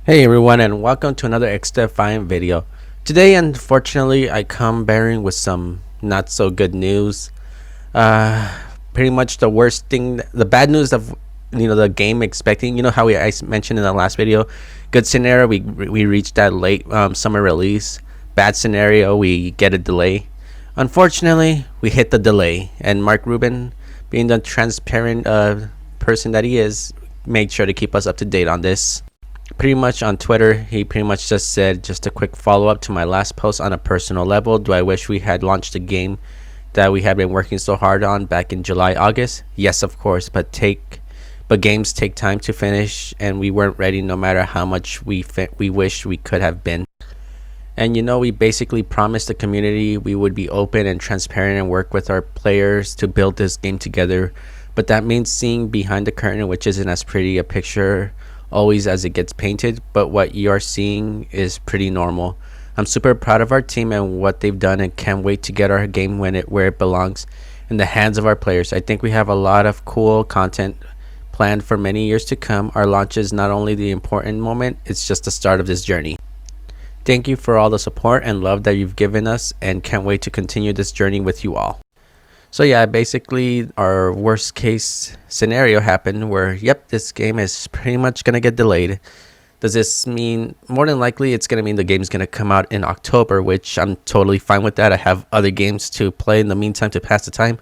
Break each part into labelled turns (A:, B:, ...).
A: Hey everyone, and welcome to another Xdefiant video. Today, unfortunately, I come bearing with some not so good news. Uh, Pretty much the worst thing, the bad news of the game expecting. You know how I mentioned in the last video. Good scenario, we reached that late summer release. Bad scenario, we get a delay. Unfortunately, we hit the delay, and Mark Rubin, being the transparent person that he is, made sure to keep us up to date on this. Pretty much on Twitter, he pretty much just said, just a quick follow up to my last post. On a personal level, do I wish we had launched a game that we had been working so hard on back in July, August? Yes, of course, but games take time to finish, and we weren't ready no matter how much we wish we could have been. And we basically promised the community we would be open and transparent and work with our players to build this game together. But that means seeing behind the curtain, which isn't as pretty a picture always as it gets painted, but what you are seeing is pretty normal. I'm super proud of our team and what they've done, and can't wait to get our game where it belongs, in the hands of our players. I think we have a lot of cool content planned for many years to come. Our launch is not only the important moment, it's just the start of this journey. Thank you for all the support and love that you've given us, and can't wait to continue this journey with you all. So yeah, basically our worst case scenario happened where, yep, this game is pretty much going to get delayed. Does this mean, more than likely, it's going to mean the game's going to come out in October, which I'm totally fine with that. I have other games to play in the meantime to pass the time.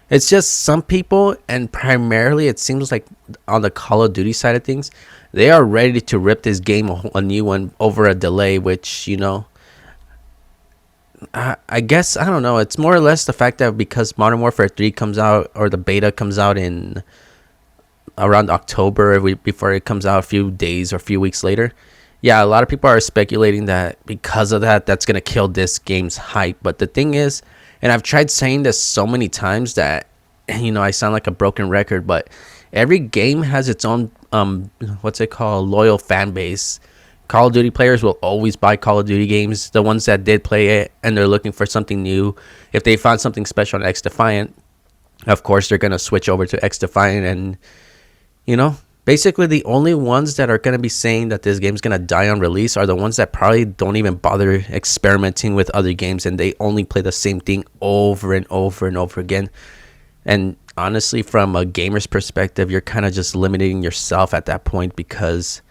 A: It's just some people, and primarily it seems like on the Call of Duty side of things, they are ready to rip this game a new one over a delay, which, I guess, I don't know. It's more or less the fact that because Modern Warfare 3 comes out, or the beta comes out in around October, before it comes out a few days or a few weeks later. Yeah, a lot of people are speculating that because of that, that's going to kill this game's hype. But the thing is, and I've tried saying this so many times that, I sound like a broken record, but every game has its own, loyal fan base. Call of Duty players will always buy Call of Duty games. The ones that did play it and they're looking for something new, if they found something special on Xdefiant, of course they're going to switch over to Xdefiant. And, basically the only ones that are going to be saying that this game's going to die on release are the ones that probably don't even bother experimenting with other games, and they only play the same thing over and over and over again. And honestly, from a gamer's perspective, you're kind of just limiting yourself at that point, because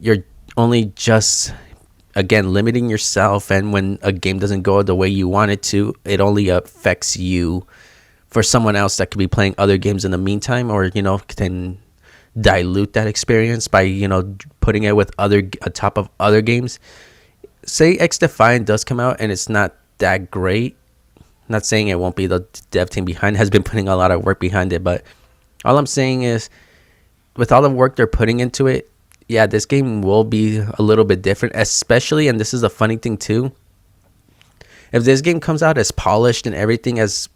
A: you're only just, again, limiting yourself. And when a game doesn't go the way you want it to, it only affects you. For someone else that could be playing other games in the meantime, or can dilute that experience by putting it with atop of other games. Say Xdefiant does come out and it's not that great, not saying it won't be. The dev team behind has been putting a lot of work behind it, but all I'm saying is, with all the work they're putting into it, yeah, this game will be a little bit different, especially, and this is a funny thing too, if this game comes out as polished and everything as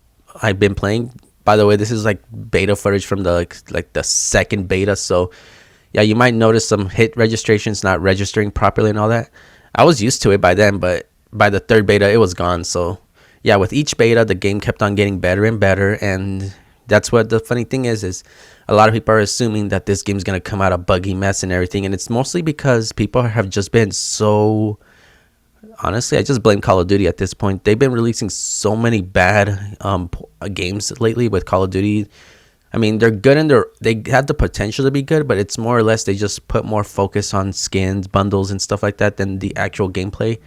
A: I've been playing. By the way, this is like beta footage from the the second beta, so yeah, you might notice some hit registrations not registering properly and all that. I was used to it by then, but by the third beta it was gone. So yeah, with each beta the game kept on getting better and better, and that's what the funny thing is a lot of people are assuming that this game's going to come out a buggy mess and everything, and it's mostly because people have just been so, honestly, I just blame Call of Duty at this point. They've been releasing so many bad games lately with Call of Duty. I mean, they're good and they have the potential to be good, but it's more or less they just put more focus on skins, bundles, and stuff like that than the actual gameplay.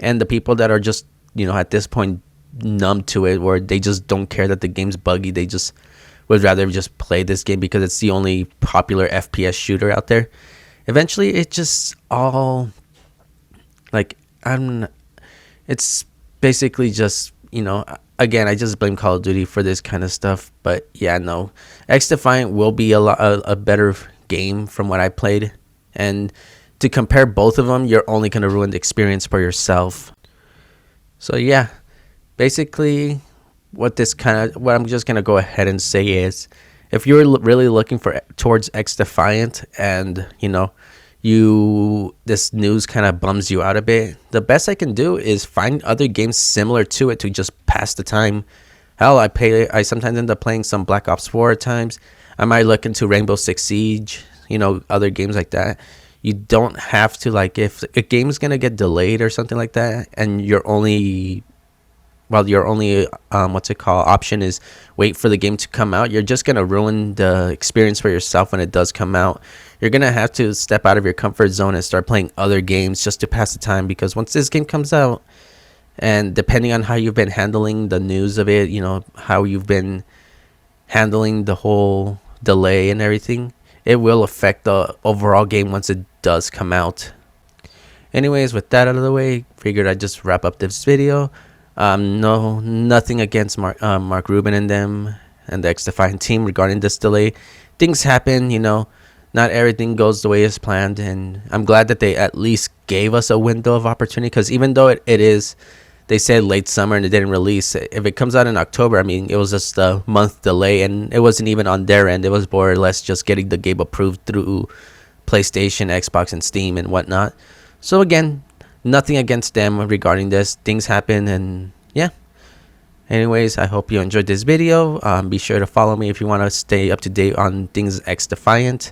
A: And the people that are just, at this point numb to it, where they just don't care that the game's buggy, they just would rather just play this game because it's the only popular FPS shooter out there. Eventually, it just all, it's basically just, again, I just blame Call of Duty for this kind of stuff. But yeah, no, Xdefiant will be a better game from what I played, and to compare both of them, you're only going to ruin the experience for yourself. So yeah, basically what I'm just going to go ahead and say is, if you're really looking towards Xdefiant and this news kind of bums you out a bit, the best I can do is find other games similar to it to just pass the time. Hell, I sometimes end up playing some Black Ops 4 at times. I might look into Rainbow Six Siege, other games like that. you don't have to, like, if a game's gonna get delayed or something like that, and your only what's it called, option is wait for the game to come out, you're just gonna ruin the experience for yourself when it does come out. You're gonna have to step out of your comfort zone and start playing other games just to pass the time, because once this game comes out, and depending on how you've been handling the news of it, how you've been handling the whole delay and everything, it will affect the overall game once it does come out. Anyways, with that out of the way, figured I'd just wrap up this video. No, nothing against Mark Rubin and them and the Xdefiant team regarding this delay. Things happen, not everything goes the way it's planned, and I'm glad that they at least gave us a window of opportunity, because even though it is, they said late summer and it didn't release, if it comes out in October, I mean, it was just a month delay, and it wasn't even on their end. It was more or less just getting the game approved through PlayStation, Xbox, and Steam and whatnot. So again, nothing against them regarding this. Things happen, and yeah. Anyways, I hope you enjoyed this video. Be sure to follow me if you want to stay up to date on things Xdefiant.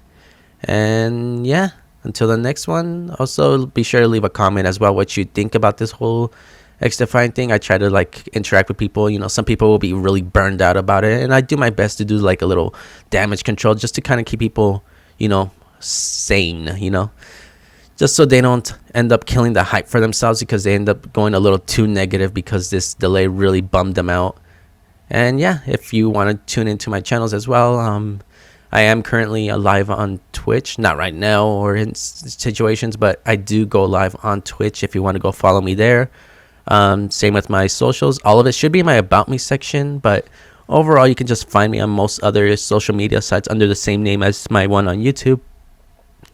A: And yeah, until the next one, also be sure to leave a comment as well what you think about this whole Xdefiant thing. I try to interact with people. Some people will be really burned out about it, and I do my best to do a little damage control just to kind of keep people sane, just so they don't end up killing the hype for themselves, because they end up going a little too negative because this delay really bummed them out. And yeah, if you want to tune into my channels as well, I am currently live on Twitch, not right now or in situations, but I do go live on Twitch if you want to go follow me there. Same with my socials. All of it should be in my About Me section, but overall you can just find me on most other social media sites under the same name as my one on YouTube.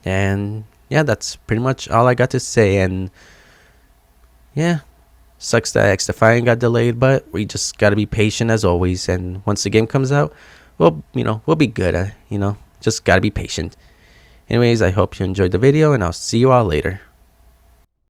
A: And yeah, that's pretty much all I got to say. And yeah, sucks that Xdefiant got delayed, but we just got to be patient as always, and once the game comes out, we'll be good. Just got to be patient. Anyways, I hope you enjoyed the video, and I'll see you all later.